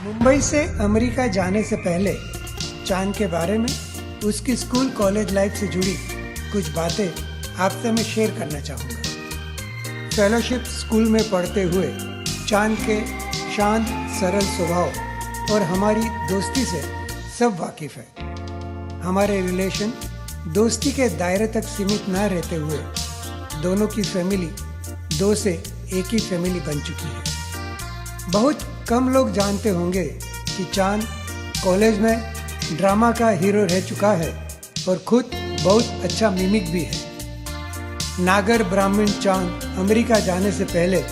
मुंबई से अमेरिका जाने से पहले चांद के बारे में, उसकी स्कूल कॉलेज लाइफ से जुड़ी कुछ बातें आपसे मैं शेयर करना चाहूँगा। फेलोशिप स्कूल में पढ़ते हुए चांद के शांत सरल स्वभाव और हमारी दोस्ती से सब वाकिफ़ है। हमारे रिलेशन दोस्ती के दायरे तक सीमित न रहते हुए दोनों की फैमिली दो से एक ही फैमिली बन चुकी है। बहुत कम लोग जानते होंगे कि चांद कॉलेज में ड्रामा का हीरो रह चुका है और खुद बहुत अच्छा मिमिक भी है। नागर ब्राह्मण चांद अमेरिका जाने से पहले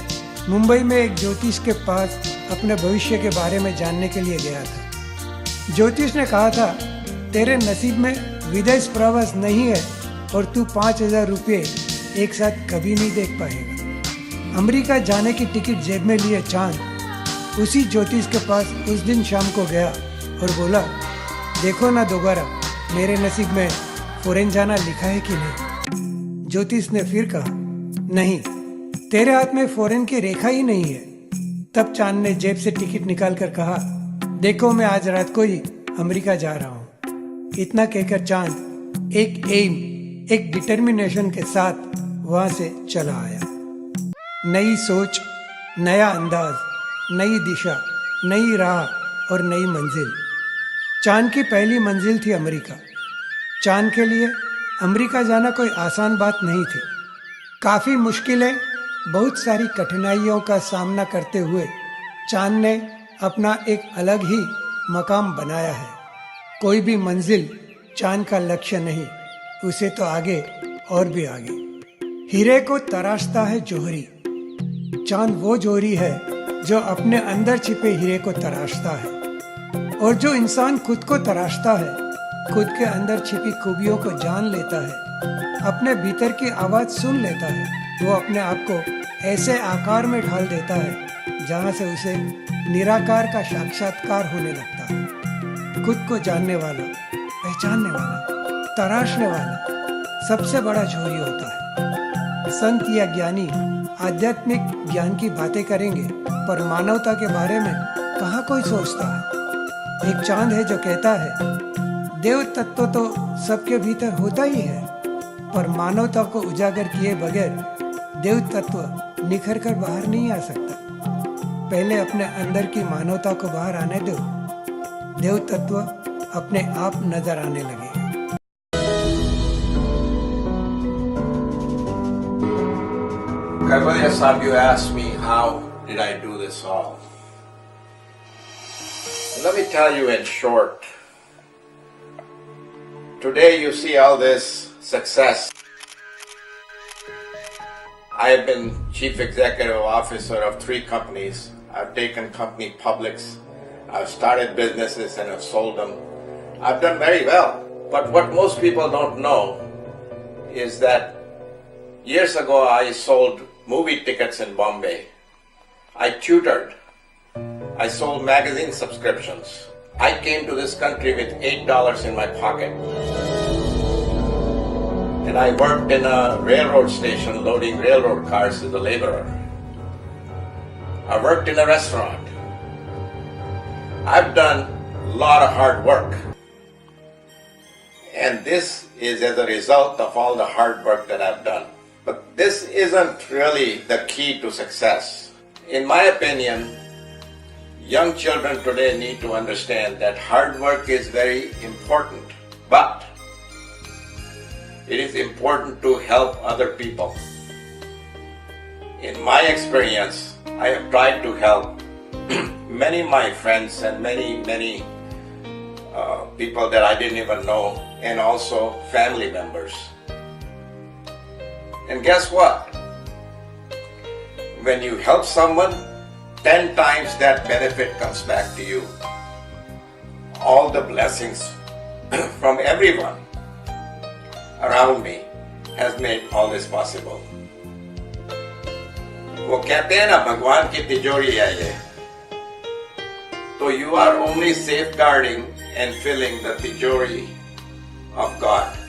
मुंबई में एक ज्योतिष के पास अपने भविष्य के बारे में जानने के लिए गया था। ज्योतिष ने कहा था, तेरे नसीब में विदेश प्रवास नहीं है और तू 5,000 रुपये एक साथ कभी नहीं देख पाएगा। अमेरिका जाने की टिकट जेब में लिए चांद उसी ज्योतिष के पास उस दिन शाम को गया और बोला, देखो ना दोबारा मेरे नसीब में फॉरेन जाना लिखा है कि नहीं। ज्योतिष ने फिर कहा, नहीं, तेरे हाथ में फॉरेन की रेखा ही नहीं है। तब चांद ने जेब से टिकट निकाल कर कहा, देखो मैं आज रात को ही अमेरिका जा रहा हूँ। इतना कहकर चांद एक एम, एक डिटर्मिनेशन के साथ वहां से चला आया। नई सोच, नया अंदाज, नई दिशा, नई राह और नई मंजिल। चांद की पहली मंजिल थी अमेरिका। चांद के लिए अमेरिका जाना कोई आसान बात नहीं थी। काफ़ी मुश्किलें, बहुत सारी कठिनाइयों का सामना करते हुए चांद ने अपना एक अलग ही मकाम बनाया है। कोई भी मंजिल चांद का लक्ष्य नहीं, उसे तो आगे और भी आगे। हीरे को तराशता है जौहरी। चांद वो जौहरी है जो अपने अंदर छिपे हीरे को तराशता है। और जो इंसान खुद को तराशता है, खुद के अंदर छिपी खूबियों को जान लेता है, अपने भीतर की आवाज़ सुन लेता है, वो अपने आप को ऐसे आकार में ढाल देता है जहाँ से उसे निराकार का साक्षात्कार होने लगता है। खुद को जानने वाला, पहचानने वाला, तराशने वाला सबसे बड़ा जौहरी होता है। संत या ज्ञानी आध्यात्मिक ज्ञान की बातें करेंगे, पर मानवता के बारे में कहाँ कोई सोचता है। एक चांद है जो कहता है, देव तत्व तो सबके भीतर होता ही है, पर मानवता को उजागर किए बगैर देव तत्व निखर कर बाहर नहीं आ सकता। पहले अपने अंदर की मानवता को बाहर आने दो, देव तत्व अपने आप नजर आने लगेगा। Vyas, you asked me how did I do this all. Let me tell you in short. Today you see all this success. I have been Chief Executive Officer of 3 companies. I've taken company publics. I've started businesses and I've sold them. I've done very well. But what most people don't know is that years ago I sold movie tickets in Bombay. I tutored. I sold magazine subscriptions. I came to this country with $8 in my pocket. And I worked in a railroad station loading railroad cars as a laborer. I worked in a restaurant. I've done a lot of hard work. And this is as a result of all the hard work that I've done. But this isn't really the key to success. In my opinion, young children today need to understand that hard work is very important, but it is important to help other people. In my experience, I have tried to help many of my friends and many people that I didn't even know, and also family members. And guess what? When you help someone, 10 times that benefit comes back to you. All the blessings from everyone around me has made all this possible. वो कहते हैं ना, भगवान की तिजोरी है ये, तो you are only safeguarding and filling the tijori of God.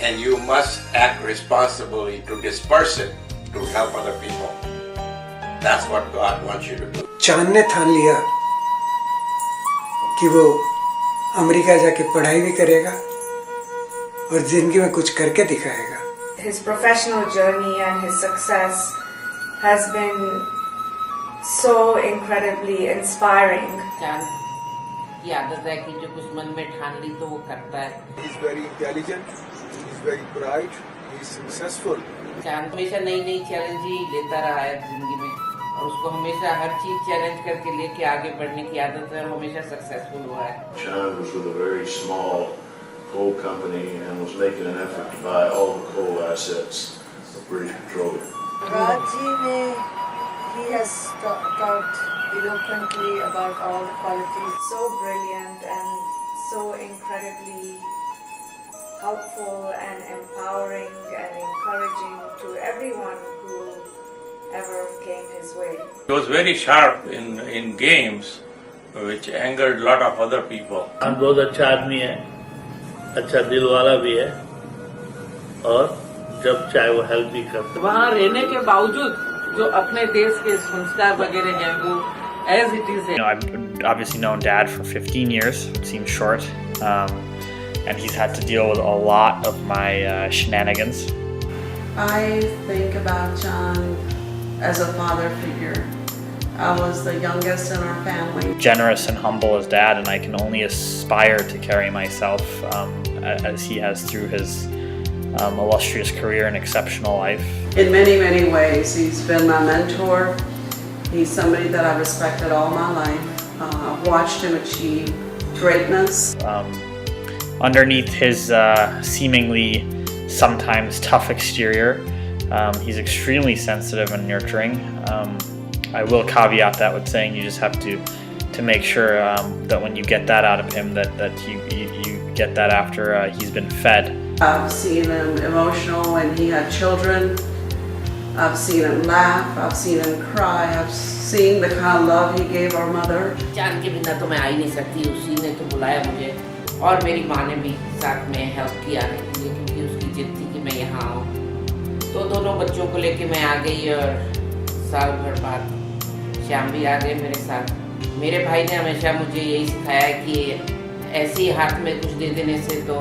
And you must act responsibly to disperse it to help other people. That's what God wants you to do. चांद ने ठान लिया कि वो अमेरिका जाके पढ़ाई भी करेगा और जिंदगी में कुछ करके दिखाएगा. His professional journey and his success has been so incredibly inspiring. चांद की आदत है कि जो कुछ मन में ठान ली तो वो करता है. He's very intelligent, he's very bright, he's successful. चांद हमेशा नई नई चैलेंज ही लेता रहा है जिंदगी में और उसको हमेशा हर चीज चैलेंज करके लेके आगे बढ़ने की आदत है और हमेशा सक्सेसफुल हुआ है. Chand was with a very small coal company and was making an effort to buy all the coal assets of British Petroleum. Raji he has talked eloquently about all the qualities. So brilliant and so incredibly helpful and empowering and encouraging to everyone who ever came his way. He was very sharp in games, which angered a lot of other people. हम बहुत अच्छा आदमी है, अच्छा दिल वाला भी है और जब चाहे वो हेल्प भी करता है. वहाँ रहने के बावजूद जो अपने देश के संस्कार वगैरह हैं वो as it is. I've obviously known Dad for 15 years. It seems short, and he's had to deal with a lot of my shenanigans. I think about John as a father figure. I was the youngest in our family. Generous and humble as Dad, and I can only aspire to carry myself as he has through his illustrious career and exceptional life. In many, many ways, he's been my mentor. He's somebody that I've respected all my life. I've watched him achieve greatness. Underneath his seemingly sometimes tough exterior, he's extremely sensitive and nurturing. I will caveat that with saying you just have to make sure that when you get that out of him, that you get that after he's been fed. I've seen him emotional when he had children. I've seen him laugh. I've seen him cry. I've seen the kind of love he gave our mother. चांद के बिना तो मैं आ ही नहीं सकती. उसी ने तो बुलाया मुझे और मेरी माँ ने भी साथ में हेल्प किया आने के लिए क्योंकि उसकी जिद थी कि मैं यहाँ आऊँ. तो दोनों बच्चों को लेके मैं आ गई और साल भर बाद श्याम भी आ गए मेरे साथ. मेरे भाई ने हमेशा मुझे यही सिखाया कि ऐसे ही हाथ में कुछ दे देने से तो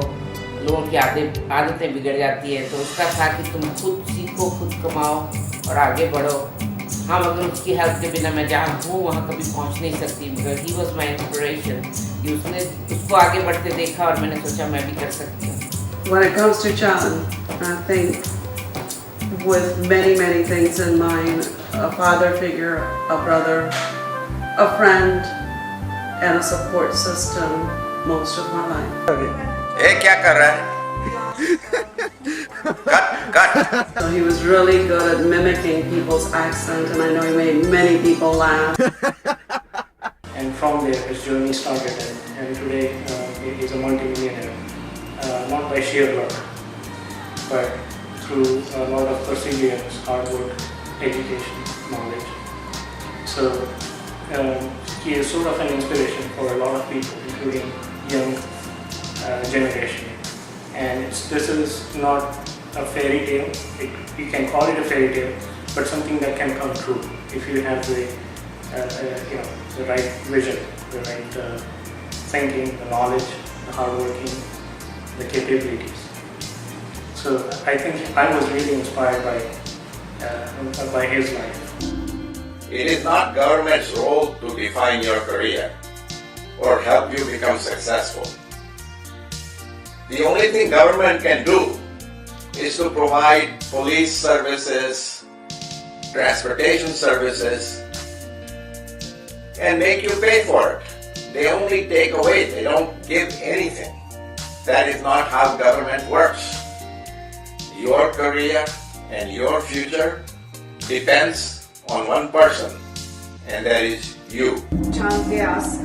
लोगों की आदतें बिगड़ जाती है. तो उसका था कि तुम खुद सीखो, खुद कमाओ और आगे बढ़ो. हाँ, मगर उसकी हेल्प के बिना मैं जहाँ हूँ वहाँ कभी पहुँच नहीं सकती. मगर ही वॉज माई इंस्पिरेशन कि उसने उसको आगे बढ़ते देखा और मैंने सोचा मैं भी कर सकती हूँ. When it comes to John, I think with many, many things in mind, a father figure, a brother, a friend, and a support system most of my life. Hey, क्या कर रहा है? Cut. So he was really good at mimicking people's accent, and I know he made many people laugh. And from there his journey started, and today he is a multi-millionaire, not by sheer luck, but through a lot of perseverance, hard work, education, knowledge. So he is sort of an inspiration for a lot of people, including young generation. And this is not a fairy tale. You can call it a fairy tale, but something that can come true if you have the the right vision, the right thinking, the knowledge, the hard working, the capabilities. So I think I was really inspired by his life. It is not government's role to define your career or help you become successful. The only thing government can do is to provide police services, transportation services, and make you pay for it. They only take away, they don't give anything. That is not how government works. Your career and your future depends on one person, and that is you. Vyas,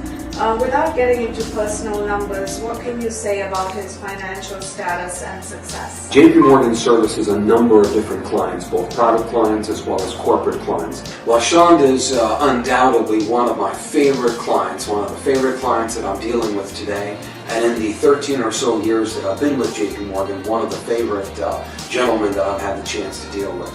without getting into personal numbers, what can you say about his financial status and success? JP Morgan services a number of different clients, both private clients as well as corporate clients. While Sean is undoubtedly one of my favorite clients, one of the favorite clients that I'm dealing with today, and in the 13 or so years that I've been with JP Morgan, one of the favorite gentlemen that I've had the chance to deal with.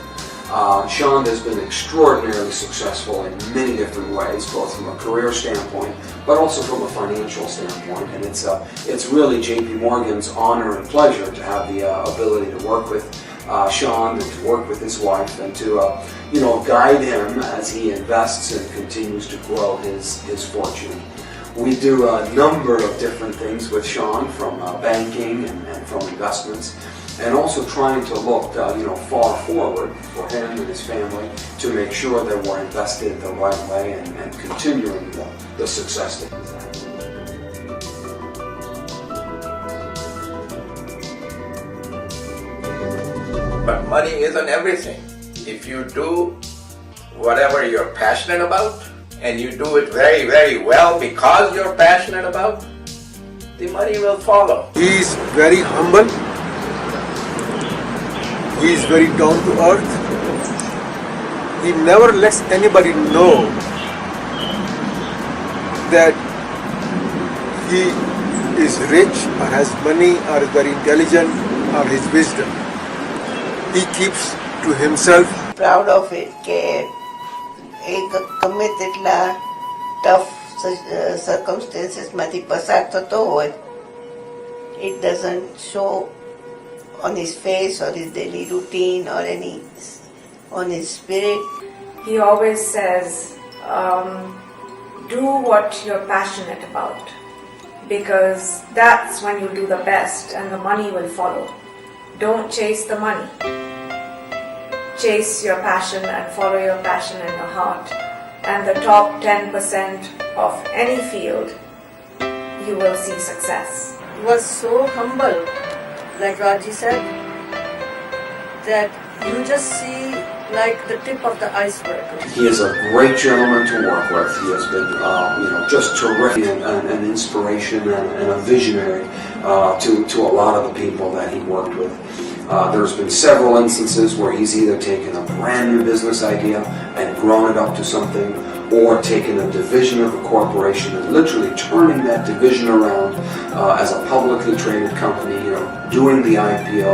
Sean has been extraordinarily successful in many different ways, both from a career standpoint, but also from a financial standpoint. And it's really J.P. Morgan's honor and pleasure to have the ability to work with Sean and to work with his wife and to guide him as he invests and continues to grow his fortune. We do a number of different things with Sean, from banking and from investments, and also trying to look far forward for him and his family to make sure that we're invested the right way and continuing the success that he's had. But money isn't everything. If you do whatever you're passionate about, and you do it very, very well because you're passionate about, the money will follow. He is very humble. He is very down to earth. He never lets anybody know that he is rich or has money or is very intelligent or his wisdom. He keeps to himself. Proud of it કે એક ગમે તેટલા tough circumstancesમાંથી પસાર થતો હોય, it doesn't show on his face or his daily routine or on his spirit. He always says, do what you're passionate about, because that's when you do the best and the money will follow. Don't chase the money. Chase your passion and follow your passion in your heart. And the top 10% of any field, you will see success. He was so humble, like Raji said, that you just see like the tip of the iceberg. He is a great gentleman to work with. He has been, just terrific and an inspiration and a visionary to a lot of the people that he worked with. There's been several instances where he's either taken a brand new business idea and grown it up to something, or taken a division of a corporation and literally turning that division around as a publicly traded company, doing the IPO,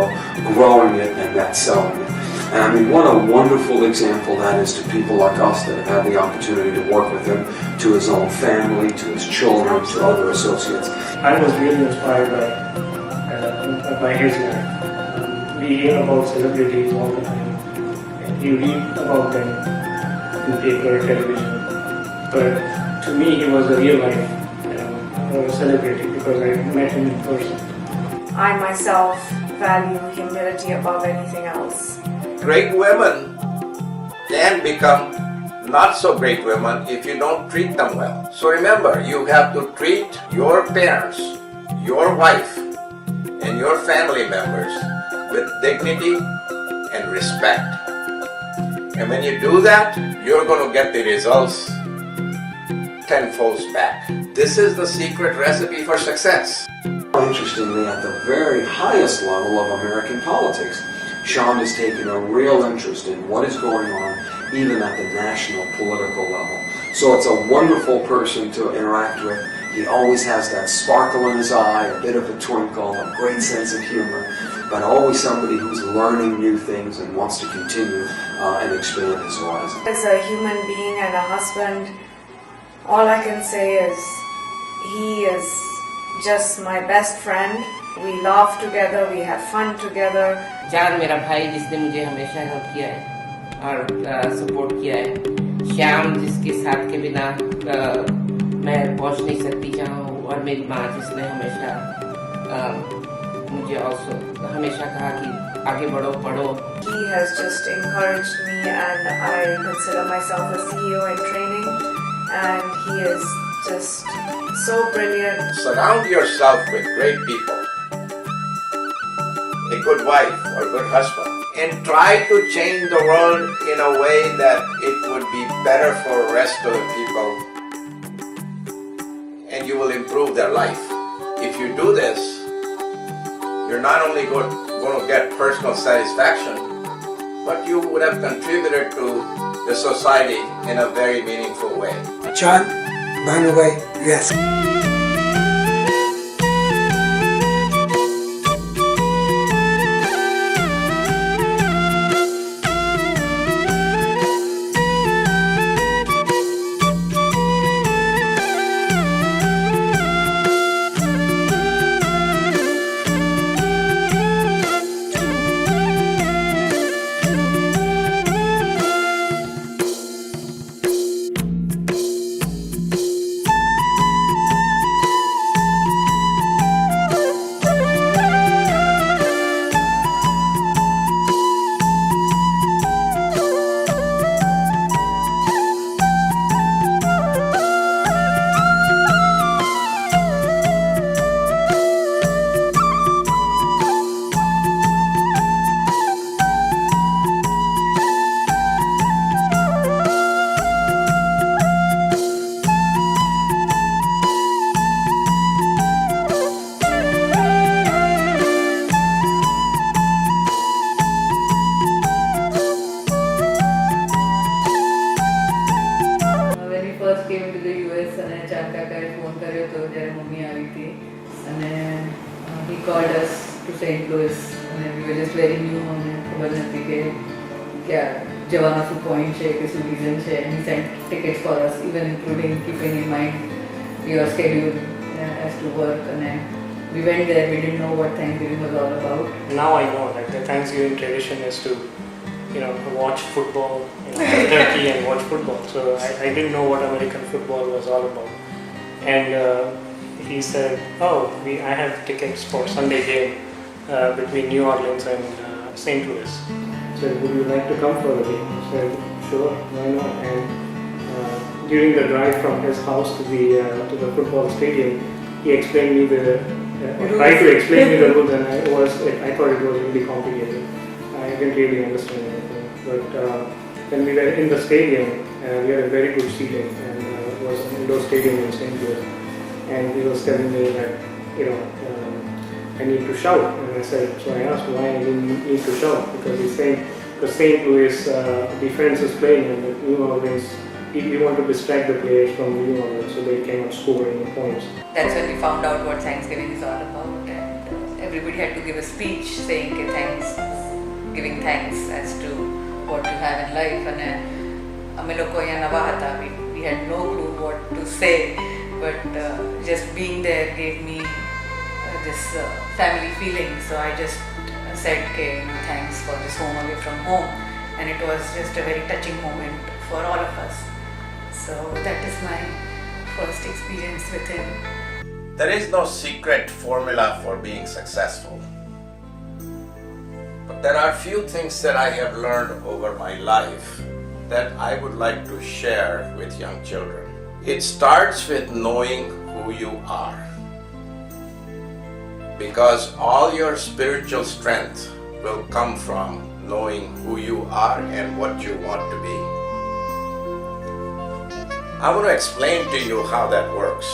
growing it, and then selling it. And I mean, what a wonderful example that is to people like us that have had the opportunity to work with him, to his own family, to his children, to other associates. I was really inspired by his life. We hear about celebrities all the time, and you read about them in paper, television. But to me, he was a real life celebrity because I met him in person. I myself value humility above anything else. Great women can become not so great women if you don't treat them well. So remember, you have to treat your parents, your wife, and your family members with dignity and respect. And when you do that, you're going to get the results tenfold back. This is the secret recipe for success. Interestingly, at the very highest level of American politics, Sean has taken a real interest in what is going on even at the national political level. So it's a wonderful person to interact with. He always has that sparkle in his eye, a bit of a twinkle, a great sense of humor, but always somebody who's learning new things and wants to continue and expand his horizon. As a human being and a husband, all I can say is he is just my best friend. We laugh together, we have fun together. जान मेरा भाई जिसने मुझे हमेशा help किया है और support किया है, श्याम जिसके साथ के बिना मैं पहुंच नहीं सकती जहाँ हूँ, और मेरी माँ जिसने हमेशा मुझे हमेशा कहा कि आगे बढ़ो पढ़ो. He has just encouraged me, and I consider myself a CEO in training, and he is just so brilliant. Surround yourself with great people, a good wife or a good husband, and try to change the world in a way that it would be better for the rest of the people, and you will improve their life. If you do this, you're not only going to get personal satisfaction, but you would have contributed to the society in a very meaningful way. John, Bhanubhai, yes. ચાન કાકાએ phone કર્યો હતો જ્યારે mummy આવી હતી અને he called us to St. Louis અને we were just very new અમને ખબર નથી કે ક્યાં જવાનો શું પોઈન્ટ છે કે શું રીઝન છે and he sent tickets for us even including keeping in mind your schedule as to work and we went there. We didn't know what Thanksgiving was all about. Now I know like the Thanksgiving tradition is to watch football, have turkey and watch football. So I didn't know what American football was all about. And he said, "Oh, I have tickets for Sunday game between New Orleans and St. Louis. So would you like to come for the game?" I said, "Sure, why not?" And during the drive from his house to the football stadium, he explained me tried to explain me the rules, and I thought it was really complicated. I didn't really understand anything. But when we were in the stadium, we had a very good seating, and it was an indoor stadium in St. Louis. And he was telling me that I need to shout, and I said, so I asked why I didn't need to shout, because he's saying the St. Louis defense is playing, and the New Orleans. We want to distract the players from New Orleans so they cannot score any points. That's when we found out what Thanksgiving is all about, and everybody had to give a speech saying giving thanks as to what you have in life. And અમે લોકો અહીંયા નવા હતા. We had no clue what to say, but just being there gave me this family feeling. So I just said thanks for this home away from home, and it was just a very touching moment for all of us. So that is my first experience with him. There is no secret formula for being successful. But there are few things that I have learned over my life that I would like to share with young children. It starts with knowing who you are. Because all your spiritual strength will come from knowing who you are and what you want to be. I want to explain to you how that works.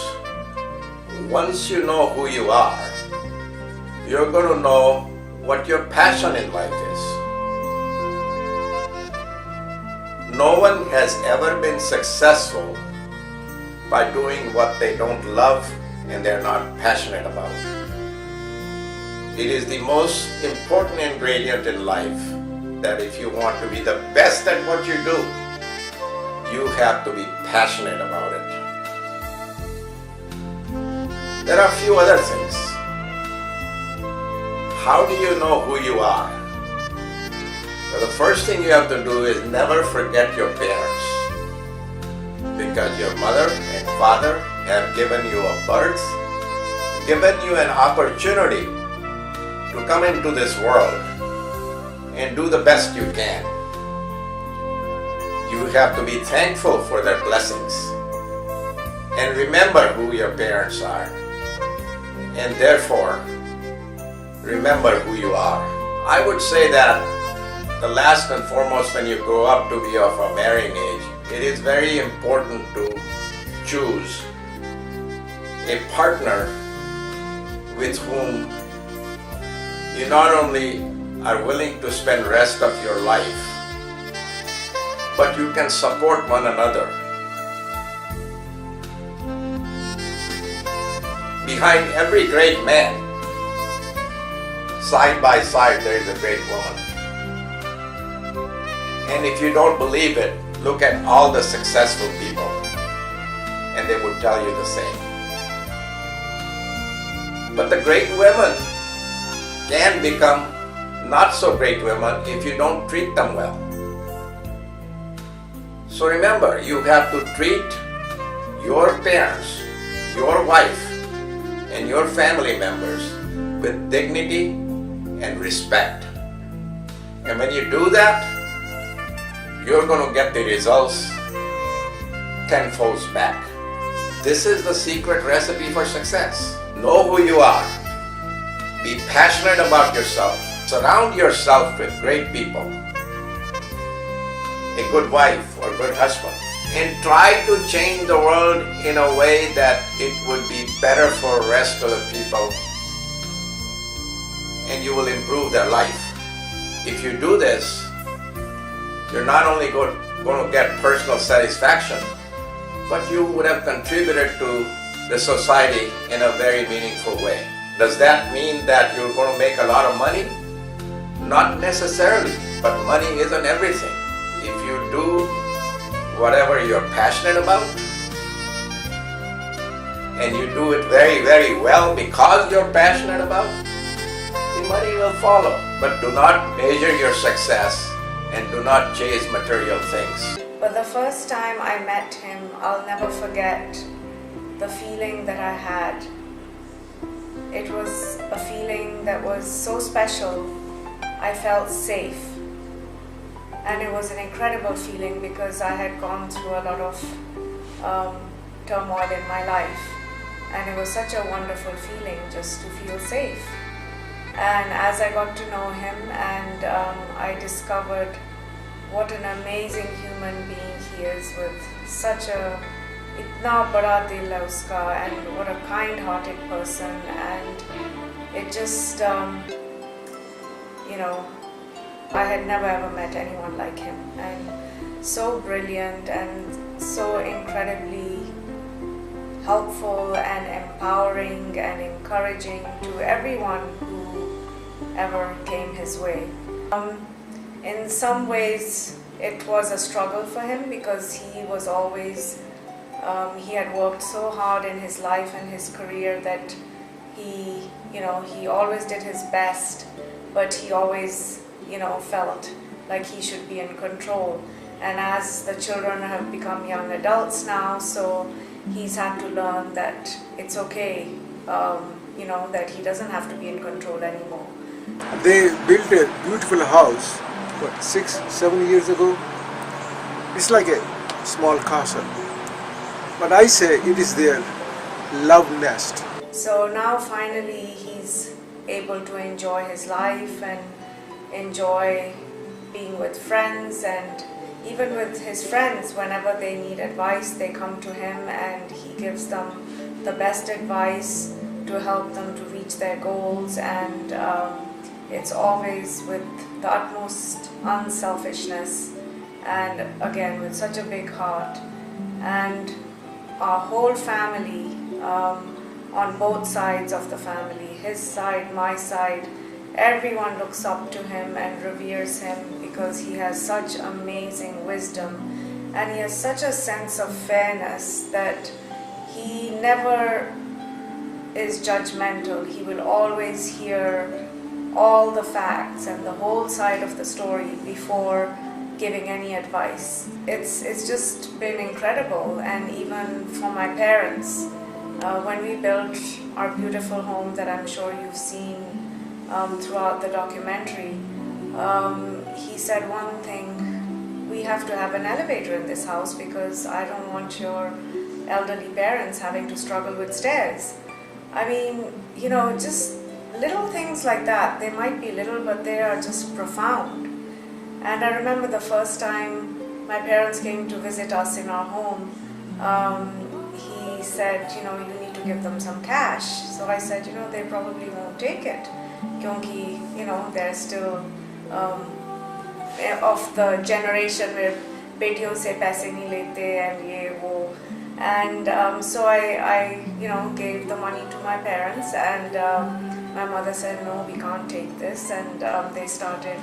Once you know who you are, you're going to know what your passion in life is. No one has ever been successful by doing what they don't love and they're not passionate about. It is the most important ingredient in life that if you want to be the best at what you do, you have to be passionate about it. There are a few other things. How do you know who you are? Well, the first thing you have to do is never forget your parents. Because your mother and father have given you a birth, given you an opportunity to come into this world and do the best you can. You have to be thankful for their blessings and remember who your parents are, and therefore remember who you are. I would say that the last and foremost, when you grow up to be of a marrying age, it is very important to choose a partner with whom you not only are willing to spend rest of your life, but you can support one another. Behind every great man, side by side, there is a great woman. And if you don't believe it, look at all the successful people, and they would tell you the same. But the great women can become not so great women if you don't treat them well. So remember, you have to treat your parents, your wife, and your family members with dignity and respect. And when you do that, you're going to get the results tenfold back. This is the secret recipe for success. Know who you are. Be passionate about yourself. Surround yourself with great people. A good wife or good husband. And try to change the world in a way that it would be better for the rest of the people. And you will improve their life. If you do this, you're not only going to get personal satisfaction, but you would have contributed to the society in a very meaningful way. Does that mean that you're going to make a lot of money? Not necessarily, but money isn't everything. If you do whatever you're passionate about, and you do it very, very well because you're passionate about, the money will follow. But do not measure your success and do not chase material things. But the first time I met him, I'll never forget the feeling that I had. It was a feeling that was so special. I felt safe. And it was an incredible feeling because I had gone through a lot of turmoil in my life. And it was such a wonderful feeling just to feel safe. And as I got to know him and I discovered what an amazing human being he is with such a itna bada dil hai uska, and what a kind-hearted person, and it just I had never ever met anyone like him, and so brilliant and so incredibly helpful and empowering and encouraging to everyone who ever came his way. In some ways it was a struggle for him because he was always he had worked so hard in his life and his career that he always did his best, but he always felt like he should be in control. And as the children have become young adults now, so he's had to learn that it's okay, that he doesn't have to be in control anymore. They built a beautiful house, 6-7 years ago. It's like a small castle. But I say it is their love nest. So now finally he's able to enjoy his life and enjoy being with friends, and even with his friends, whenever they need advice, they come to him and he gives them the best advice to help them to reach their goals, and it's always with the utmost unselfishness and again with such a big heart. And our whole family, on both sides of the family, his side, my side, everyone looks up to him and reveres him because he has such amazing wisdom and he has such a sense of fairness that he never is judgmental. He will always hear all the facts and the whole side of the story before giving any advice. It's just been incredible. And even for my parents, when we built our beautiful home that I'm sure you've seen throughout the documentary, he said one thing: we have to have an elevator in this house because I don't want your elderly parents having to struggle with stairs. I mean, just little things like that. They might be little, but they are just profound. And I remember the first time my parents came to visit us in our home, he said, you need to give them some cash. So I said, they probably won't take it. Kyunki, they're still of the generation where betiyon se paise nahi lete and ye wo. And so I gave the money to my parents, and my mother said, no, we can't take this. And they started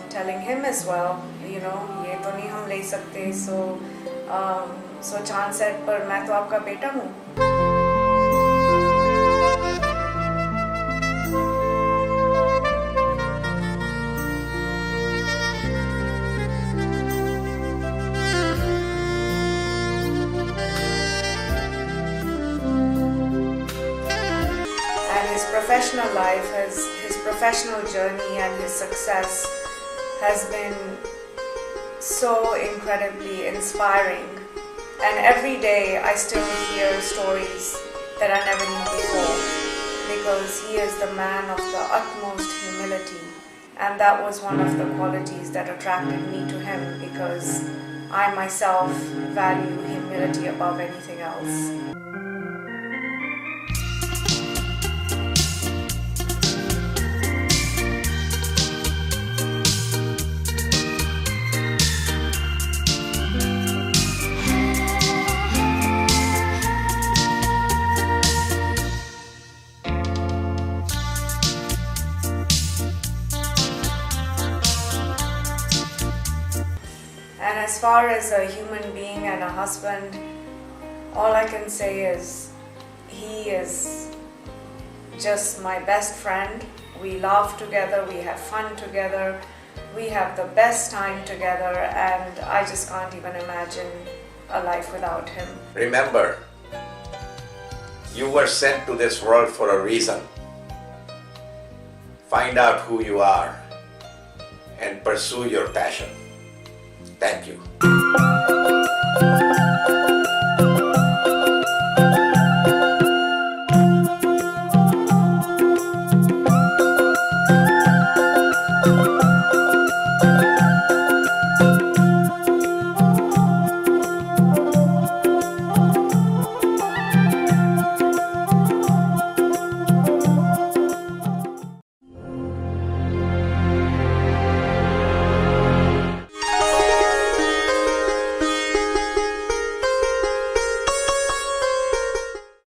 telling him as well, ye to nahi hum le sakte. So Chan said, par main to aapka beta hu. Professional life, his professional journey and his success has been so incredibly inspiring, and every day I still hear stories that I never knew before, because he is the man of the utmost humility, and that was one of the qualities that attracted me to him, because I myself value humility above anything else. as far as a human being and a husband, all I can say is he is just my best friend. We laugh together, we have fun together, we have the best time together, and I just can't even imagine a life without him. Remember, you were sent to this world for a reason. Find out who you are and pursue your passion. Thank you.